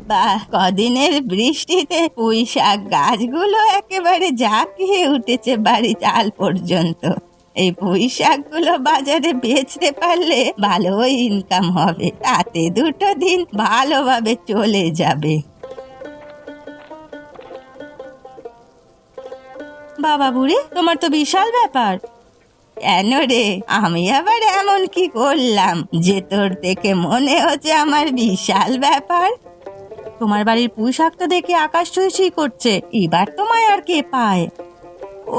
বাহ, কদিনের বৃষ্টিতে পুঁই শাক গাছগুলো একেবারে ঝাঁকিয়ে উঠেছে বাড়ি চাল পর্যন্ত। এই পুঁই শাকগুলো বাজারে বেচতে পারলে ভালো ইনকাম হবে, তাতে দুটো দিন ভালোভাবে চলে যাবে। বাবা বুড়ি, তোমার তো বিশাল ব্যাপার। কেন রে, আমি আবার এমন কি করলাম যে তোর দেখে মনে হচ্ছে আমার বিশাল ব্যাপার? তোমার বাড়ির পুঁই শাকটা দেখে আকাশ ছুঁই ছুঁই করছে, এবার তোমায় আর কে পায়?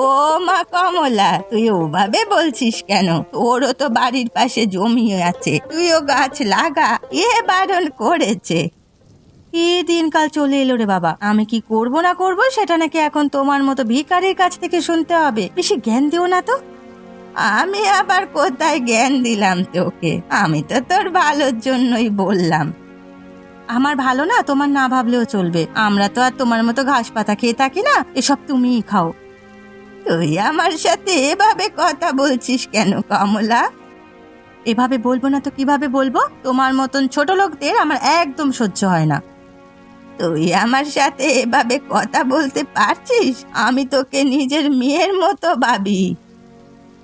ও মা কমলা, তুই ওভাবে বলছিস কেন? তোরও তো বাড়ির পাশে জমি আছে, তুইও গাছ লাগা, এ বারণ করেছে? কি দিনকাল চলে এলো রে বাবা, আমি কি করব না করব সেটা নাকি এখন তোমার মতো ভিখারির কাছ থেকে শুনতে হবে? বেশি জ্ঞান দিও না তো। আমি আবার কোথায় জ্ঞান দিলাম তোকে? আমি তো তোর ভালোর জন্যই বললাম। আমার ভালো না তোমার না ভাবলেও চলবে, আমরা তো আর তোমার মতো ঘাস পাতা খেয়ে থাকি না, এসব তুমিই খাও। তুই আমার সাথে এভাবে কথা বলছিস কেন কমলা? এভাবে বলবো না তো কিভাবে বলবো? তোমার মতন ছোট লোকদের আমার একদম সহ্য হয় না। তুই আমার সাথে এভাবে কথা বলতে পারছিস? আমি তোকে নিজের মেয়ের মতো ভাবি।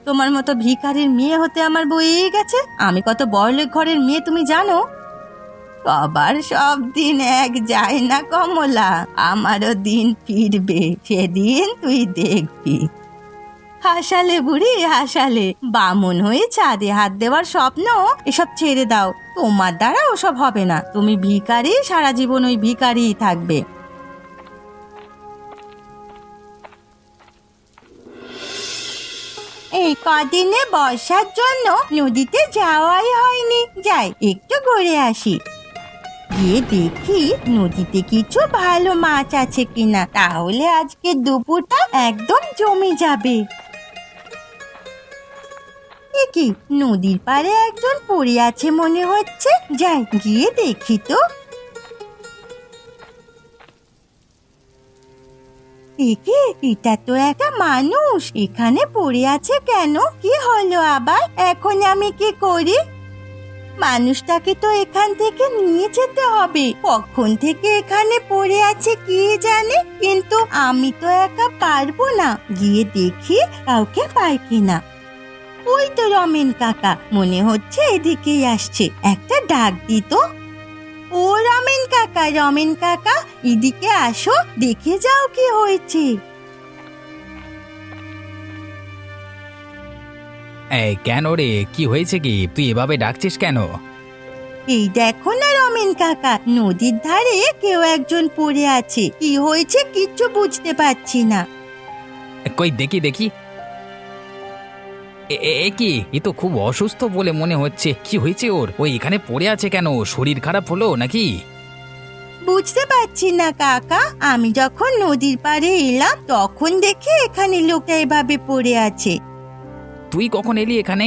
তোমার মতো ভিখারির মেয়ে হতে আমার বইয়েই গেছে। আমি কত বড়লোক ঘরের মেয়ে তুমি জানো? সবার সব দিন এক যায় না কমলা, আমারও দিন ফিরবে, সেদিন তুই দেখবি। হাসালে বুড়ি হাসালে, বামন হয়ে চাঁদে হাত দেওয়ার স্বপ্ন এসব ছেড়ে দাও, তোমার দ্বারা ওসব হবে না। তুমি ভিখারি, সারা জীবন ওই ভিখারিই থাকবে। এই কদিনে বর্ষার জন্য নদীতে যাওয়াই হয়নি, যাই একটু ঘুরে আসি। গিয়ে দেখি নদীতে কিছু ভালো মাছ আছে কিনা, তাহলে আজকে দুপুরটা একদম জমে যাবে। কি নদীর পাড়ে একজন পড়ে আছে মনে হচ্ছে, যাই গিয়ে দেখি তো। দেখে এটা তো একটা মানুষ, এখানে পড়ে আছে কেন? কি হলো আবার? এখন আমি কি করি? মানুষটাকে তো এখান থেকে নিয়ে যেতে হবে, কখন থেকে এখানে পড়ে আছে কে জানে, কিন্তু আমি তো একা পারবো না। গিয়ে দেখি কাউকে পাই কিনা। ওই তো রমেন কাকা, মনে হচ্ছে এদিকেই আসছে, একটা ডাক দিত। ও রমেন কাকা, রমেন কাকা, এদিকে আসো, দেখে যাও কি হয়েছে। এই কেন রে, কি হয়েছে? কি তুই এভাবে ডাকছিস কেন? এই দেখো না রমেন কাকা, নদীর ধারে কেউ একজন পড়ে আছে, কি হয়েছে কিচ্ছু বুঝতে পারছি না। কই দেখি দেখি। এ কি, এ তো খুব অসুস্থ বলে মনে হচ্ছে। কি হয়েছে ওর? ওই এখানে পড়ে আছে কেন? শরীর খারাপ হলো নাকি? বুঝতে পারছি না কাকা, আমি যখন নদীর পাড়ে এলাম তখন দেখি এখানে লোকটা এভাবে পড়ে আছে। তুই কখন এলি এখানে?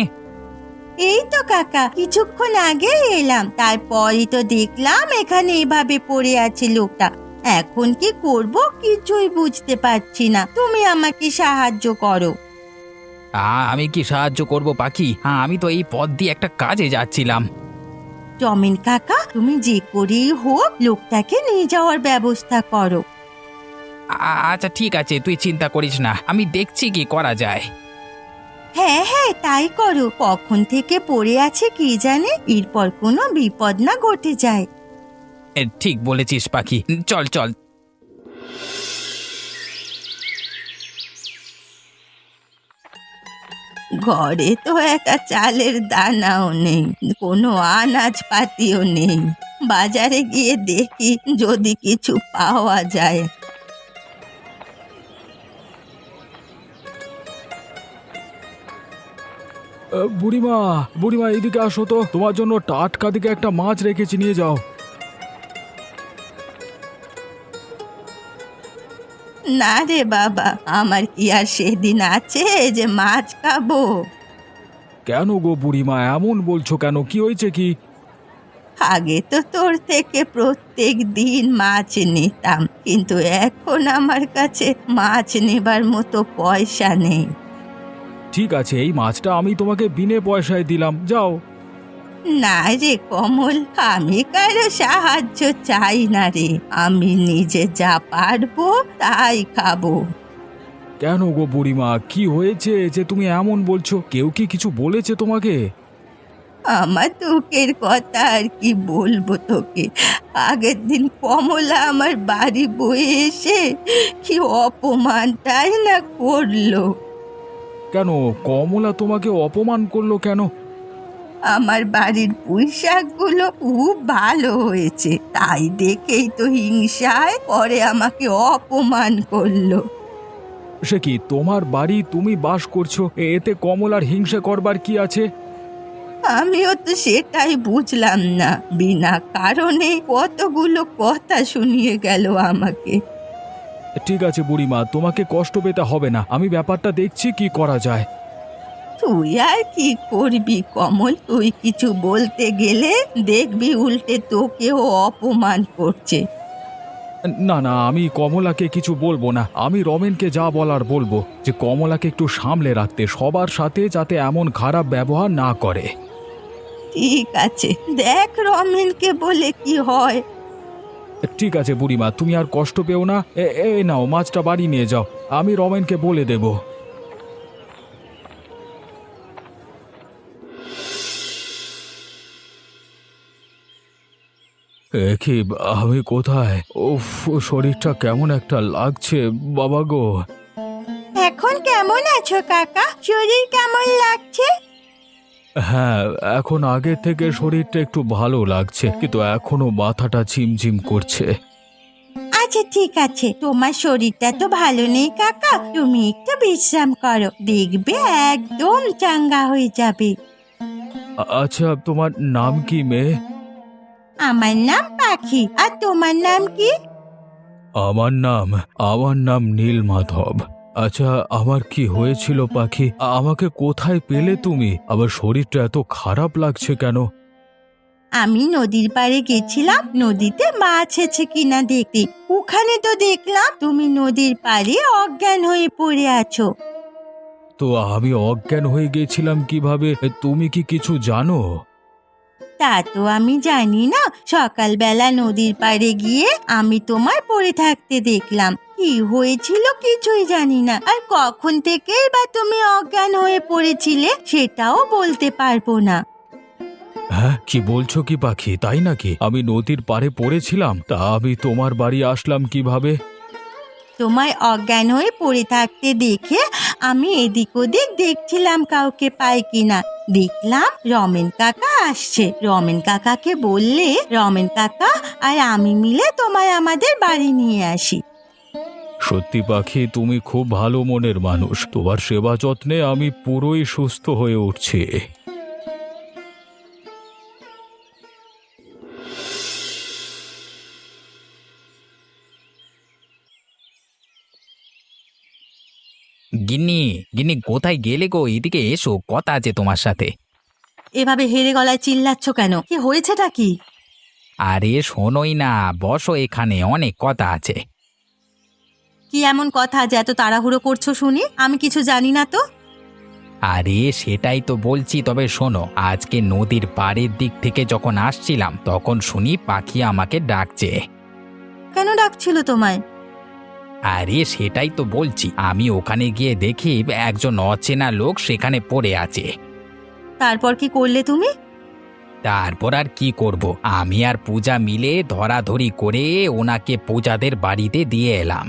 এই তো কাকা, কিছুক্ষণ আগে এলাম, তারপরই তো দেখলাম এখানে এভাবে পড়ে আছে লোকটা। এখন কি করব কিছুই বুঝতে পারছি না, তুমি আমাকে সাহায্য করো। আমি কি সাহায্য করব পাখি? আমি তো এই পথ দিয়ে একটা কাজে যাচ্ছিলাম। জমিন কাকা, তুমি যে করেই হোক লোকটাকে নিয়ে যাওয়ার ব্যবস্থা করো। আচ্ছা ঠিক আছে, তুই চিন্তা করিস না, আমি দেখছি কি করা যায়। হ্যাঁ হ্যাঁ, তাই করো। কখন থেকে পড়ে আছে কে জানে, এরপর কোনো বিপদ না ঘটে যায়। ঠিক বলেছিস পাখি, চল চল। ঘরে তো একটা চালের দানাও নেই, কোনো আনাজপাতিও নেই। বাজারে গিয়ে দেখি যদি কিছু পাওয়া যায়। বুড়িমা, বুড়িমা এদিকে আসো তো, তোমার জন্য টাটকা দিকে একটা মাছ রেখেছি, নিয়ে যাও। না রে বাবা, আমার কি আর সেদিন আছে যে মাছ খাবো? কেন গো বুড়িমা, এমন বলছো কেন? কি হয়েছে কি? আগে তো তোর থেকে প্রত্যেক দিন মাছ নিতাম, কিন্তু এখন আমার কাছে মাছ নেবার মতো পয়সা নেই। ঠিক আছে, এই মাছটা আমি তোমাকে বিনে পয়সায় দিলাম, যাও। না রে কমল, আমি কারো সাহায্য চাই না রে, আমি নিজে যা পারবো তাই খাবো। কেন গো বুড়িমা, কি হয়েছে যে তুমি এমন বলছো? কেউ কি কিছু বলেছে তোমাকে? আমার দুঃখের কথা আর কি বলবো তোকে। আগের দিন কমলা আমার বাড়ি বয়ে এসে কি অপমানটাই না করলো। কেন কমলা তোমাকে অপমান করলো কেন? আমার বাড়ির পুঁইশাকগুলো খুব ভালো হয়েছে, তাই দেখেই তো হিংসায় পরে আমাকে অপমান করলো। সে কি, তোমার বাড়ি, তুমি বাস করছো, এতে কমলার হিংসা করবার কি আছে? আমিও তো সেটাই বুঝলাম না, বিনা কারণে কতগুলো কথা শুনিয়ে গেল আমাকে। ঠিক আছে বুড়িমা, তোমাকে কষ্ট পেতে হবে না, আমি ব্যাপারটা দেখছি কি করা যায়। তুই আর কি করবি কমল, তুই কিছু বলতে গেলে দেখবি উল্টে তোকেও অপমান করছে। না না, আমি কমলাকে কিছু বলবো না, আমি রমেনকে যা বলার বলবো, যে কমলাকে একটু সামলে রাখতে, সবার সাথে যাতে এমন খারাপ ব্যবহার না করে। ঠিক আছে, দেখ রমেনকে বলে কি হয়। ঠিক আছে বুড়িমা, তুমি আর কষ্ট পেও না। নাও মাছটা বাড়ি নিয়ে যাও, আমি রমেনকে বলে দেব। কি, আমি কোথায়? উফ, শরীরটা কেমন একটা লাগছে বাবা গো। এখন কেমন আছো কাকা? শরীর কেমন লাগছে? হ্যাঁ, এখন আগের থেকে শরীরটা একটু ভালো লাগছে, কিন্তু এখনো মাথাটা ঝিমঝিম করছে। আচ্ছা ঠিক আছে, তোমার শরীরটা তো ভালো নেই কাকা, তুমি একটু বিশ্রাম করো, দেখবে একদম চাঙ্গা হয়ে যাবে। আচ্ছা, তোমার নাম কি মেয়ে? আমার নাম পাখি, আর তোমার নাম কি? আমার নাম নীলমাধব। আচ্ছা, আমার কি হয়েছিল পাখি? আমাকে কোথায় পেলে তুমি? আবার শরীরটা এত খারাপ লাগছে কেন? আমি নদীর পাড়ে গেছিলাম নদীতে মাছ আছে কিনা দেখতে, ওখানে তো দেখলাম তুমি নদীর পাড়ে অজ্ঞান হয়ে পড়ে আছো। তো আমি অজ্ঞান হয়ে গেছিলাম কিভাবে? তুমি কি কিছু জানো? তা তো আমি জানি না, সকালবেলা নদীর পাড়ে গিয়ে আমি তোমার পড়ে থাকতে দেখলাম, কি হয়েছিল কিছুই জানি না, আর কখন থেকে বা তুমি অজ্ঞান হয়ে পড়েছিলে সেটাও বলতে পারবো না। হ্যাঁ, কি বলছো কি পাখি, তাই নাকি? আমি নদীর পাড়ে পড়েছিলাম, তা আমি তোমার বাড়ি আসলাম কিভাবে? তোমায় অজ্ঞান হয়ে পড়ে থাকতে দেখে আমি এদিক ওদিক দেখছিলাম কাউকে পাই কিনা, দেখলাম রমেন কাকা আসছে। রমেন কাকাকে বললে রমেন কাকা আর আমি মিলে তোমায় আমাদের বাড়ি নিয়ে আসি। সত্যি পাখি, তুমি খুব ভালো মনের মানুষ, তোমার সেবা যত্নে আমি পুরোই সুস্থ হয়ে উঠছি। গিন্নি, গিন্নি কোথায় গেলে গো? এদিকে এসো, কথা আছে তোমার সাথে। এভাবে হেরে গলায় চিল্লাচ্ছ কেন? কি হয়েছেটা কি? আরে শোনোই না, বসো এখানে, অনেক কথা আছে। কি এমন কথা যে এত তাড়াহুড়ো করছো শুনি? আমি কিছু জানি না তো। আরে সেটাই তো বলছি, তবে শোনো, আজকে নদীর পাড়ের দিক থেকে যখন আসছিলাম তখন শুনি পাখি আমাকে ডাকছে। কেন ডাকছিল তোমায়? আরে সেটাই তো বলছি, আমি ওখানে গিয়ে দেখি একজন অচেনা লোক সেখানে পড়ে আছে। তারপর কি করলে তুমি? তারপর আর কি করব, আমি আর পূজা মিলে ধরাধরি করে ওনাকে পূজাদের বাড়িতে দিয়ে এলাম।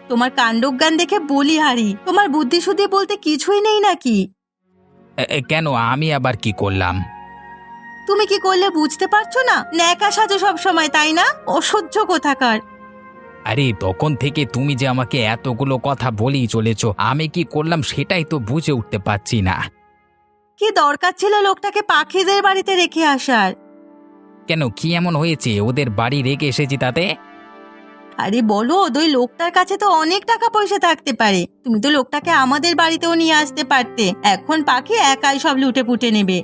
তোমার কাণ্ডজ্ঞান দেখে বলি হারি, তোমার বুদ্ধি শুদ্ধি বলতে কিছুই নেই নাকি? কেন, আমি আবার কি করলাম? তুমি কি করলে বুঝতে পারছো না? ন্যাকা সাজো সব সময়, তাই না? অসহ্য কোথাকার। আরে তখন থেকে তুমি যে আমাকে এতগুলো কথা বলেই চলেছো, আমি কি করলাম সেটাই তো বুঝে উঠতে পারছি না। কি দরকার ছিল লোকটাকে পাখিদের বাড়িতে রেখে আসার? কেন, কি এমন হয়েছে ওদের বাড়ি রেখে এসেছি তাতে? আরে বলো, ওই লোকটার কাছে তো অনেক টাকা পয়সা থাকতে পারে, তুমি তো লোকটাকে আমাদের বাড়িতেও নিয়ে আসতে পারতে। এখন পাখি একাই সব লুটে পুটে নেবে।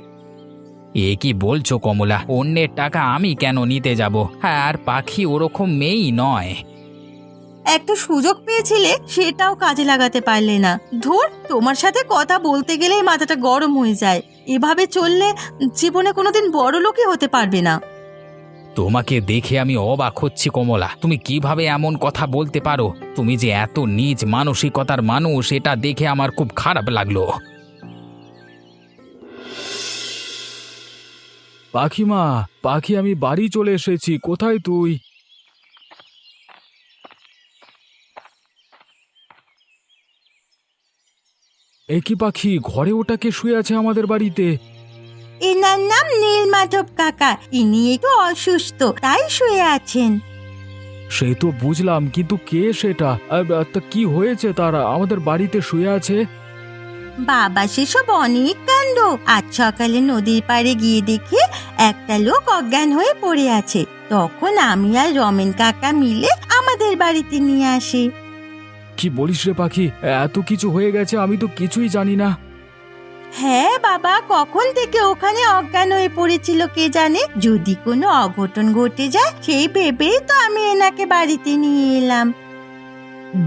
এ কি বলছো কমলা? অন্যের টাকা আমি কেন নিতে যাব? হ্যাঁ, আর পাখি ওরকম মেয়েই নয়। একটা সুযোগ পেয়েছিলে সেটাও কাজে লাগাতে পারলে না। ধুর, তোমার সাথে কথা বলতে গেলেই মাথাটা গরম হয়ে যায়। এভাবে চললে জীবনে কোনোদিন বড় লোকই হতে পারবে না। তোমাকে দেখে আমি অবাক হচ্ছি কমলা, তুমি কিভাবে এমন কথা বলতে পারো? তুমি যে এত নীচ মানসিকতার মানুষ এটা দেখে আমার খুব খারাপ লাগলো। পাখিমা, পাখি, আমি বাড়ি চলে এসেছি। কোথায় তুই? এ কি পাখি, ঘরে ওটাকে শুয়ে আছে আমাদের বাড়িতে? এনার নাম নীলমাধব কাকা। ইনি একটু অসুস্থ, তাই শুয়ে আছেন। সে তো বুঝলাম, কিন্তু কে সেটা? তা কি হয়েছে তার আমাদের বাড়িতে শুয়ে আছে? বাবা, সেসব অনেক কাণ্ড। আজ সকালে নদীর পাড়ে গিয়ে দেখে একটা লোক অজ্ঞান হয়ে পড়ে আছে। তখন আমি আর রমেন কাকা মিলে আমাদের বাড়িতে নিয়ে আসি। কি বলিস রে পাখি, এত কিছু হয়ে গেছে, আমি তো কিছুই জানি না। হ্যাঁ বাবা, কখন থেকে ওখানে অজ্ঞান হয়ে পড়েছিল কে জানে। যদি কোনো অঘটন ঘটে যায় সেই ভেবেই তো আমি এনাকে বাড়িতে নিয়ে এলাম।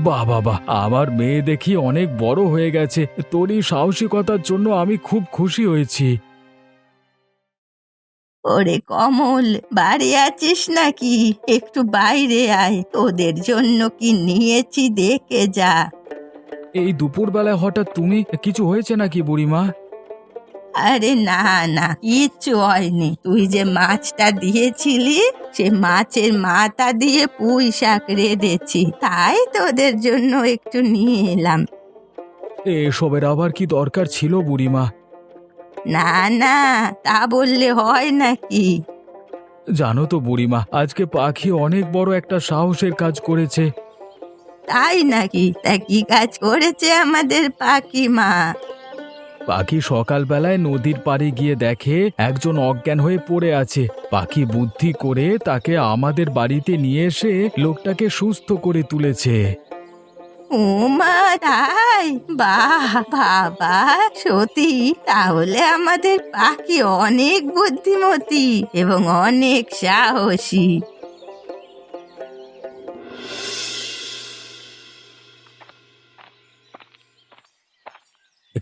বাহ বাহ বাহ, আমার মেয়ে দেখি অনেক বড় হয়ে গেছে। তোর এই সাহসিকতার জন্য আমি খুব খুশি হয়েছি। ওরে কমল, বাড়ি আছিস নাকি? একটু বাইরে আয়, তোদের জন্য কি নিয়েছি দেখে যা। এই দুপুরবেলায় হঠাৎ তুমি, কিছু হয়েছে নাকি বুড়িমা? আরে না না, কিচ্ছু হয়নি। তুই যে মাছটা দিয়েছিলি, সে মাছের মাথা দিয়ে পুঁই শাক রেঁধেছি, তাই তোদের জন্য একটু নিয়ে এলাম। এসবের আবার কি দরকার ছিল বুড়িমা? না না, তা বললে হয় নাকি? জানো তো বুড়িমা, আজকে পাখি অনেক বড় একটা সাহসের কাজ করেছে। তাই নাকি? তা কি কাজ করেছে আমাদের পাখিমা? পাখি সকালবেলায় নদীর পাড়ে গিয়ে দেখে একজন অজ্ঞান হয়ে পড়ে আছে। পাখি বুদ্ধি করে তাকে আমাদের বাড়িতে নিয়ে এসে লোকটাকে সুস্থ করে তুলেছে। ও মা, তাই? বাহ বাবা, সত্যি তাহলে আমাদের পাখি অনেক বুদ্ধিমতী এবং অনেক সাহসী।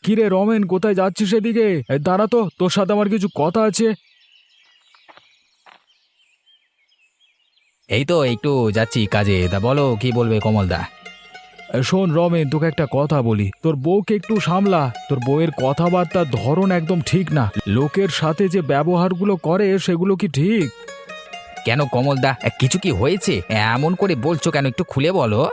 কিরে রমেন, কোথায় যাচ্ছিস এদিকে? দাঁড়া তো, তোর সাথে আমার কিছু কথা আছে। এই তো একটু যাচ্ছি কাজে, তা বলো কি বলবে কমলদা? শোন রমেন, তোকে একটা কথা বলি। তোর বউকে একটু সামলা। তোর বউয়ের কথাবার্তার ধরন একদম ঠিক না। লোকের সাথে যে ব্যবহারগুলো করে সেগুলো কি ঠিক? কেন কমলদা, কিছু কি হয়েছে? এমন করে বলছো কেন, একটু খুলে বলো।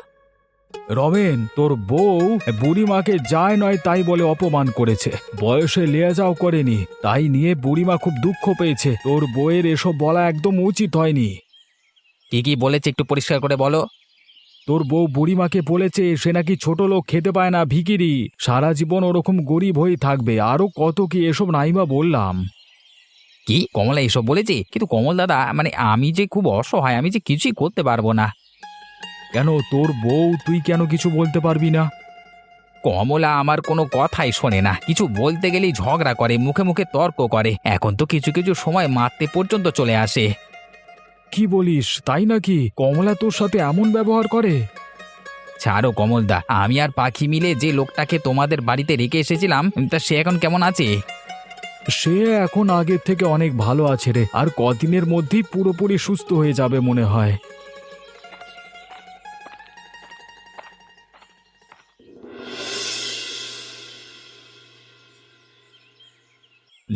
রমেন, তোর বউ বুড়িমাকে যায় নয় তাই বলে অপমান করেছে। বয়সে লেয়াজাও করেনি, তাই নিয়ে বুড়িমা খুব দুঃখ পেয়েছে। তোর বউয়ের এসব বলা একদম উচিত হয়নি। কি কি বলেছে একটু পরিষ্কার করে বলো। তোর বউ বুড়িমাকে বলেছে সে নাকি ছোট লোক, খেতে পায় না, ভিখিরি, সারা জীবন ওরকম গরিব হয়ে থাকবে। আরো কত কি এসব নাইবা বললাম। কি কমলা এসব বলেছে? কিন্তু কমল দাদা, মানে আমি যে খুব অসহায়, আমি যে কিছুই করতে পারবো না। কেন তোর বউ, তুই কেন কিছু বলতে পারবি না? কমলা আমার কোনো কথাই শোনে না, কিছু বলতে গেলেই ঝগড়া করে, মুখে মুখে তর্ক করে, এখন তো কিছু কিছু সময় মারতে পর্যন্ত চলে আসে। কি বলিস, তাই নাকি? কমলা তোর সাথে এমন ব্যবহার করে? ছাড়ো কমলদা, আমি আর পাখি মিলে যে লোকটাকে তোমাদের বাড়িতে রেখে এসেছিলাম, তা সে এখন কেমন আছে? সে এখন আগের থেকে অনেক ভালো আছে রে। আর কদিনের মধ্যেই পুরোপুরি সুস্থ হয়ে যাবে মনে হয়।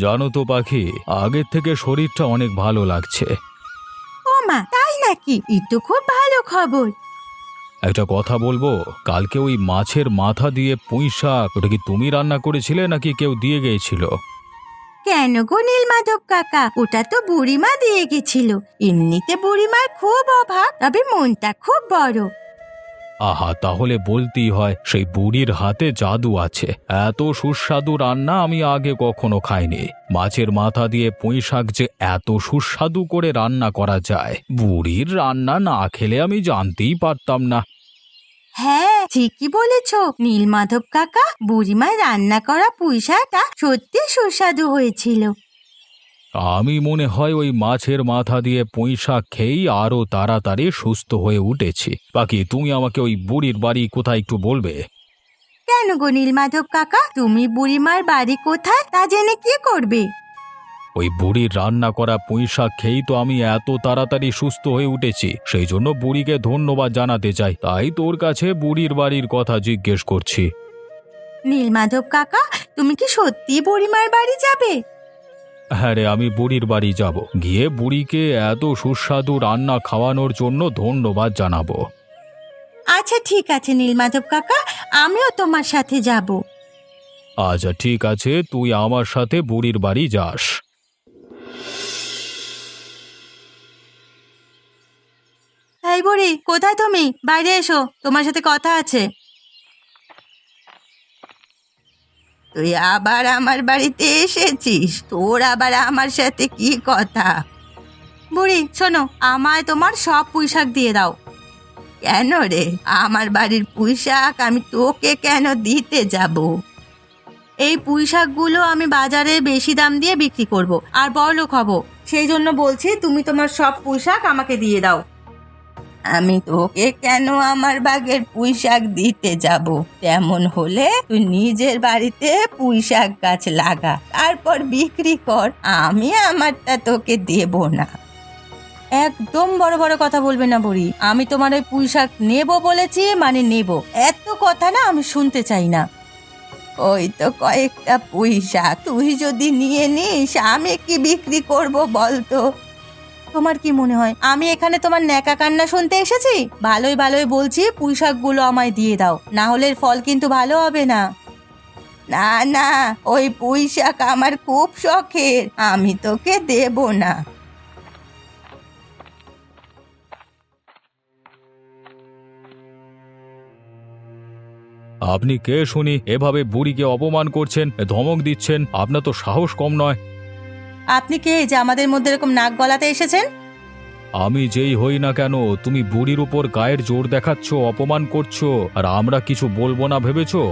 জানো তো পাখি, আগের থেকে শরীরটা অনেক ভালো লাগছে। ও মা, তাই নাকি? এ তো খুব ভালো খবর। একটা কথা বলবো, কালকে ওই মাছের মাথা দিয়ে পুঁই শাক, ওটা কি তুমি রান্না করেছিলে নাকি কেউ দিয়ে গিয়েছিল? কেন গো নীলমাধব কাকা, ওটা তো বুড়িমা দিয়ে গেছিল। এমনিতে বুড়িমার খুব অভাব, তবে মনটা খুব বড়। আহা, তাহলে বলতেই হয় সেই বুড়ির হাতে জাদু আছে। এত সুস্বাদু রান্না আমি আগে কখনো খাইনি। মাছের মাথা দিয়ে পুঁই শাক যে এত সুস্বাদু করে রান্না করা যায়, বুড়ির রান্না না খেলে আমি জানতেই পারতাম না। হ্যাঁ, ঠিকই বলেছ নীলমাধব কাকা, বুড়িমার রান্না করা পুঁই শাকটা সত্যি সুস্বাদু হয়েছিল। আমি মনে হয় ওই মাছের মাথা দিয়ে পুঁই শাক খেয়েই আরও তাড়াতাড়ি সুস্থ হয়ে উঠেছি। বাকি তুমি আমাকে ওই বুড়ির বাড়ি কোথায় একটু বলবে? কেন গো নীলমাধব কাকা, তুমি বুড়িমার বাড়ি কোথায় তা জেনে কি করবে? ওই বুড়ির রান্না করা পুঁই শাক খেয়েই তো আমি এত তাড়াতাড়ি সুস্থ হয়ে উঠেছি। সেই জন্য বুড়িকে ধন্যবাদ জানাতে চাই, তাই তোর কাছে বুড়ির বাড়ির কথা জিজ্ঞেস করছি। নীলমাধব কাকা, তুমি কি সত্যি বুড়িমার বাড়ি যাবে? হ্যাঁ রে, আমি বুড়ির বাড়ি যাব, গিয়ে বুড়িকে এত সুস্বাদু রান্না খাওয়ানোর জন্য ধন্যবাদ জানাবো। আচ্ছা ঠিক আছে নীলমাধব কাকা, আমিও তোমার সাথে যাব। আচ্ছা ঠিক আছে, তুই আমার সাথে বুড়ির বাড়ি যাস। এই বুড়ি, কোথায় তুমি? বাইরে এসো, তোমার সাথে কথা আছে। তুই আবার আমার বাড়িতে এসেছিস? তোর আবার আমার সাথে কি কথা? বুড়ি শোনো, আমায় তোমার সব পুঁইশাক দিয়ে দাও। কেন রে, আমার বাড়ির পুঁইশাক আমি তোকে কেন দিতে যাব? এই পুঁইশাকগুলো আমি বাজারে বেশি দাম দিয়ে বিক্রি করব আর বড়লোক হব, সেই জন্য বলছি তুমি তোমার সব পুঁইশাক আমাকে দিয়ে দাও। আমি তোকে কেন আমার বাগের পুঁইশাক দিতে যাব? তেমন হলে তুই নিজের বাড়িতে পুঁইশাক গাছ লাগা, তারপর বিক্রি কর, আমি আমারটা তোকে দেব না। একদম বড় বড় কথা বলবে না বুড়ি, আমি তোমার ওই পুঁইশাক নেব বলেছি মানে নেব, এত কথা না আমি শুনতে চাই না। ওই তো কয়েকটা পুঁইশাক, তুই যদি নিয়ে নিস আমি কি বিক্রি করব বলতো? তোমার কি মনে হয় আমি এখানে তোমার ন্যাকা কান্না শুনতে এসেছি? ভালোই ভালোই বলছি, পুঁইশাকগুলো আমায় দিয়ে দাও, না হলে এর ফল কিন্তু ভালো হবে না। না না, ওই পুঁইশাক আমার খুব শখের, আমি তোকে দেব না। আপনি কে শুনি? এভাবে বুড়িকে অপমান করছেন, ধমক দিচ্ছেন, আপনার তো সাহস কম নয়। আপনি কে যে আমাদের মধ্যে এরকম নাক গলাতে এসেছেন? আমি যেই হই না কেন, তুমি বুড়ির উপর গায়ের জোর দেখাচ্ছ, অপমান করছো, আর আমরা কিছু বলবো না ভেবেছো?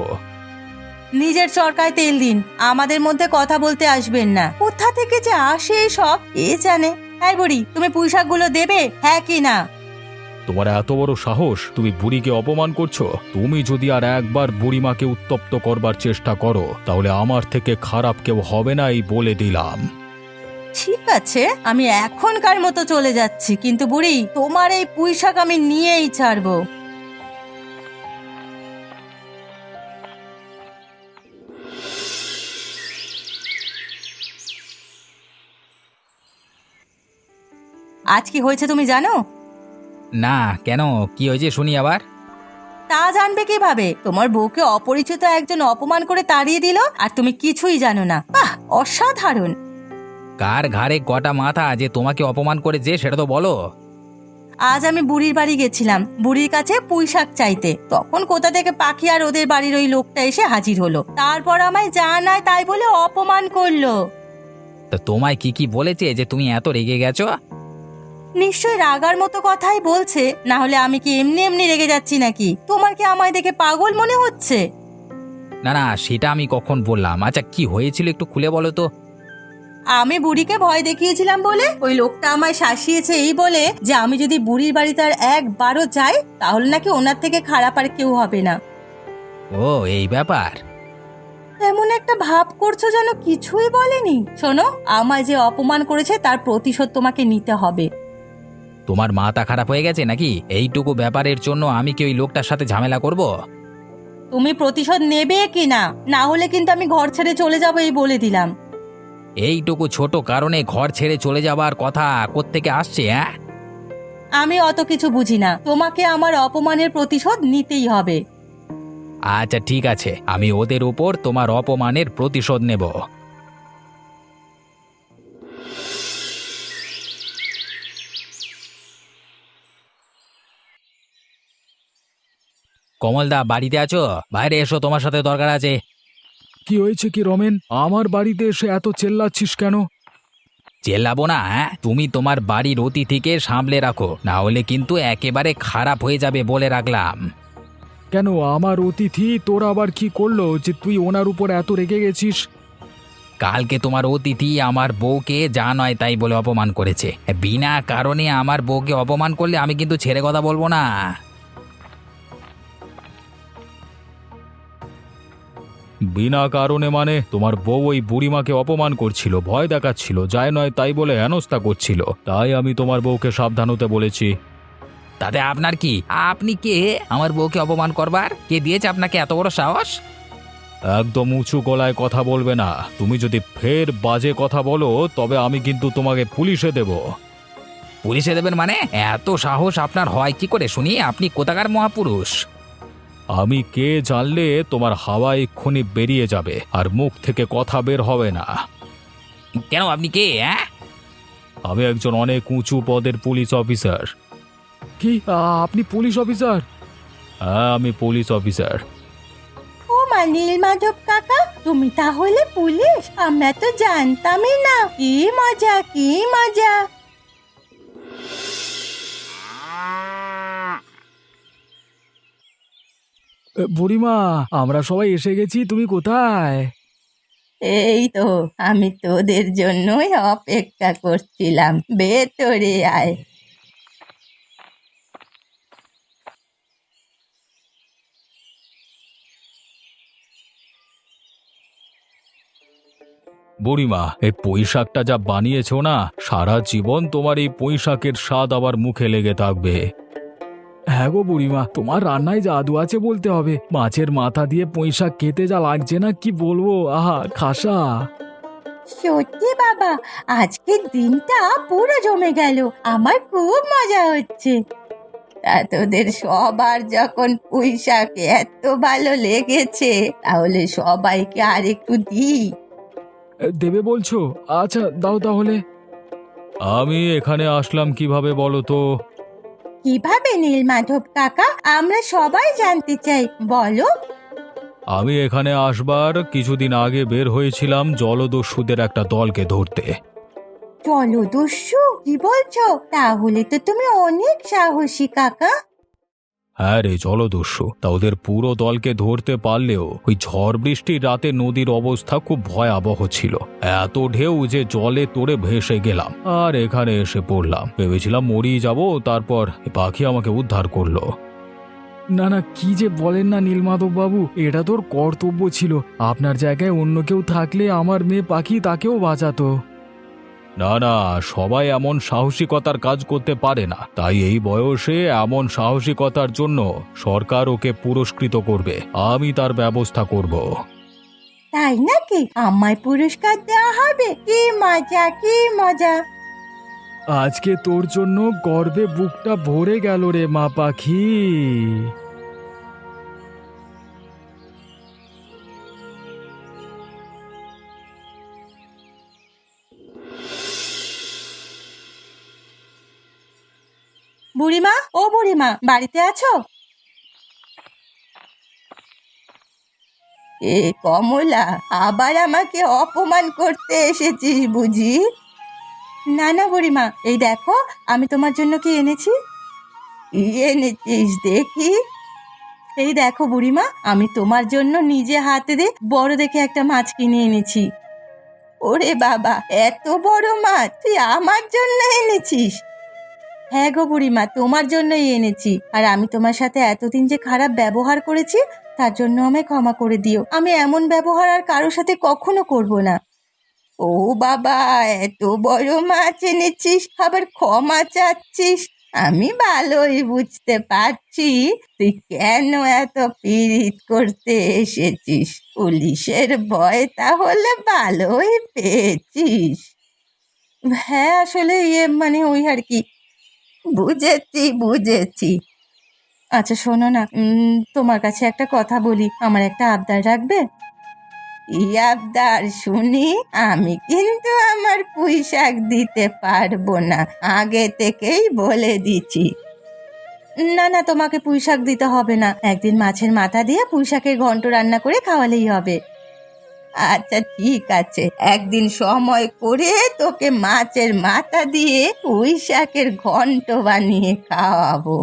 নিজের চরকায় তেল দিন, আমাদের মধ্যে কথা বলতে আসবেন না। কোথা থেকে যে আসে সব কে জানে। এই বুড়ি, তুমি পুঁইশাকগুলো দেবে, হ্যাঁ কি না? তোমার এত বড় সাহস, তুমি বুড়িকে অপমান করছো? তুমি যদি আর একবার বুড়িমাকে উত্তপ্ত করবার চেষ্টা করো, তাহলে আমার থেকে খারাপ কেউ হবে না, এই বলে দিলাম। ঠিক আছে, আমি এখনকার মতো চলে যাচ্ছি, কিন্তু বুড়ি তোমার এই পুঁইশাক আমি নিয়েই ছাড়বো। আজ কি হয়েছে তুমি জানো? না, কেন? কি হয়েছে শুনি আবার। তা জানবে কিভাবে? তোমার বউকে অপরিচিত একজন অপমান করে তাড়িয়ে দিল আর তুমি কিছুই জানো না। বাহ, অসাধারণ। কার ঘাড়ে কটা মাথা যে তোমাকে অপমান করেছে সেটা তো বলো। আজ আমি বুড়ির বাড়ি গেছিলাম বুড়ির কাছে পুঁইশাক চাইতে, তখন কোথা থেকে পাখি আর ওদের বাড়ির ওই লোকটা এসে হাজির হলো, তারপর আমায় জানায় তাই বলে অপমান করলো। তো তোমায় কি কি বলেছে যে তুমি এত রেগে গেছো? নিশ্চয় রাগার মতো কথাই বলছে, না হলে আমি কি এমনি এমনি রেগে যাচ্ছি নাকি? তোমার কি আমায় দেখে পাগল মনে হচ্ছে? না না, সেটা আমি কখন বললাম? আচ্ছা কি হয়েছিল একটু খুলে বলো তো। আমি বুড়িকে ভয় দেখিয়েছিলাম বলে ওই লোকটা আমায় শাসিয়েছে, এই বলে যে আমি যদি বুড়ির বাড়িতে আর একবারও যাই তাহলে নাকি ওনার থেকে খারাপ আর কেউ হবে না। ও এই ব্যাপার। এমন একটা ভাব করছো যেন কিছুই বলেনি। শোনো, আমায় যে অপমান করেছে তার প্রতিশোধ তোমাকে নিতে হবে। তোমার মাথা খারাপ হয়ে গেছে নাকি? এইটুকু ব্যাপারের জন্য আমি কি ওই লোকটার সাথে ঝামেলা করব? তুমি প্রতিশোধ নেবে কি না? না হলে কিন্তু আমি ঘর ছেড়ে চলে যাবো, এই বলে দিলাম। এইটুকু ছোট কারণে ঘর ছেড়ে চলে যাবার কথা কোত্থেকে আসছে? হ্যাঁ, আমি অত কিছু বুঝি না, তোমাকে আমার অপমানের প্রতিশোধ নিতেই হবে। আচ্ছা ঠিক আছে, আমি ওদের উপর তোমার অপমানের প্রতিশোধ নেব। কমলদা বাড়িতে আছো? বাইরে এসো, তোমার সাথে দরকার আছে। কি হয়েছে কি রমেন? আমার বাড়িতে এসে এত চেল্লাচ্ছিস কেন? চেল্লাবো না? হ্যাঁ, তুমি তোমার বাড়ির অতিথিকে সামলে রাখো, না হলে কিন্তু একেবারে খারাপ হয়ে যাবে বলে রাখলাম। কেন আমার অতিথি তোর আবার কি করলো যে তুই ওনার উপর এত রেগে গেছিস? কালকে তোমার অতিথি আমার বউকে যা নয় তাই বলে অপমান করেছে। বিনা কারণে আমার বউকে অপমান করলে আমি কিন্তু ছেড়ে কথা বলবো না। বিনা কারণে মানে? তোমার বউ ওই বুড়িমাকে অপমান করছিল, ভয় দেখাচ্ছিল, যায় নয় তাই বলে হেনস্থা করছিল, তাই আমি তোমার বউকে সাবধান হতে বলেছি। তাতে আপনার কি? আপনি কে আমার বউকে অপমান করবার? কে দিয়েছে আপনাকে এত বড় সাহস? একদম উঁচু গলায় কথা বলবে না। তুমি যদি ফের বাজে কথা বলো তবে আমি কিন্তু তোমাকে পুলিশে দেব। পুলিশে দেবেন মানে? এত সাহস আপনার হয় কি করে শুনি? আপনি কোথাকার মহাপুরুষ? আমি কে জানলে তোমার হাওয়া এক্ষুনি বেরিয়ে যাবে আর মুখ থেকে কথা বের হবে না। কেন, আপনি কে? হ্যাঁ, আমি একজন অনেক উঁচু পদের পুলিশ অফিসার। কি আপনি পুলিশ অফিসার? হ্যাঁ, আমি পুলিশ অফিসার। ও মা, নীলমাধব কাকা, তুমি তাহলে পুলিশ? আমরা তো জানতামই না। কি মজা, কি মজা। বুড়িমা, আমরা সবাই এসে গেছি, তুমি কোথায়? এই তো, আমি তোদের জন্যই অপেক্ষা করছিলাম। ভেতরে আয়। বুড়িমা, এই পুঁইশাকটা যা বানিয়েছো না, সারা জীবন তোমার এই পুঁইশাকের স্বাদ আবার মুখে লেগে থাকবে। হ্যাঁ গো বুড়িমা, তোমার রান্নায় জাদু আছে বলতে হবে। মাছের মাথা দিয়ে পুঁইশাক খেতে যা লাগছে না, কি বলবো, আহা খাসা। সত্যি বাবা, আজকের দিনটা পুরো জমে গেল। আমার খুব মজা হচ্ছে। তা তোদের সবার যখন পুঁই শাক এত ভালো লেগেছে, তাহলে সবাইকে আর একটু দিই। দেবে বলছো? আচ্ছা দাও তাহলে। আমি এখানে আসলাম কিভাবে বলো তো? কিভাবে নীলমাধব কাকা? আমরা সবাই জানতে চাই, বলো। আমি এখানে আসবার কিছুদিন আগে বের হয়েছিলাম জলদস্যুদের একটা দলকে ধরতে। জলদস্যু? কি বলছো? তাহলে তো তুমি অনেক সাহসী কাকা। হ্যাঁ রে, জলদস্যু। তা ওদের পুরো দলকে ধরতে পারলেও ওই ঝড় বৃষ্টির রাতে নদীর অবস্থা খুব ভয়াবহ ছিল। এত ঢেউ যে জলে তোড়ে ভেসে গেলাম আর এখানে এসে পড়লাম। ভেবেছিলাম মরিয়ে যাব, তারপর পাখি আমাকে উদ্ধার করলো। না না, কি যে বলেন না নীলমাধব বাবু, এটা তোর কর্তব্য ছিল। আপনার জায়গায় অন্য কেউ থাকলে আমার মেয়ে পাখি তাকেও বাঁচাতো। না না, সবাই এমন সাহসিকতার কাজ করতে পারে না, তাই এই বয়সে এমন সাহসিকতার জন্য সরকার ওকে পুরস্কৃত করবে। আমি তার ব্যবস্থা করব। তাই নাকি? আমায় পুরস্কার দেওয়া হবে? কি মজা, কি মজা। আজকে তোর জন্য গর্বে বুকটা ভরে গেল রে মা পাখি। বুড়িমা, ও বুড়িমা, বাড়িতে আছো? এ কমলা, আবার আমাকে অপমান করতে এসেছিস বুঝি? না না বুড়িমা, এই দেখো আমি তোমার জন্য কি এনেছি। কি এনেছিস দেখি? এই দেখো বুড়িমা, আমি তোমার জন্য নিজে হাতে দিয়ে বড় দেখে একটা মাছ কিনে এনেছি। ওরে বাবা, এত বড় মাছ তুই আমার জন্য এনেছিস? হ্যাঁ গো বুড়িমা, তোমার জন্যই এনেছি। আর আমি তোমার সাথে এতদিন যে খারাপ ব্যবহার করেছি, তার জন্য আমায় ক্ষমা করে দিও। আমি এমন ব্যবহার আর কারোর সাথে কখনো করব না। ও বাবা, এত বড় মাছ এনেছিস, আবার ক্ষমা চাচ্ছিস? আমি ভালোই বুঝতে পারছি তুই কেন এত পীড়িত করতে এসেছিস। পুলিশের ভয় তাহলে ভালোই পেয়েছিস। হ্যাঁ, আসলে মানে ওই আর কি। বুঝেছি বুঝেছি। আচ্ছা শোনো না, তোমার কাছে একটা কথা বলি, আমার একটা আবদার রাখবে? কি আবদার শুনি? আমি কিন্তু আমার পুঁই শাক দিতে পারবো না, আগে থেকেই বলে দিচ্ছি। না না, তোমাকে পুঁই শাক দিতে হবে না। একদিন মাছের মাথা দিয়ে পুঁই শাকের ঘন্ট রান্না করে খাওয়ালেই হবে। আচ্ছা ঠিক আছে, একদিন সময় করে তোকে মাছের মাথা দিয়ে পুঁই শাকের ঘন্ট বানিয়ে খাওয়াবো।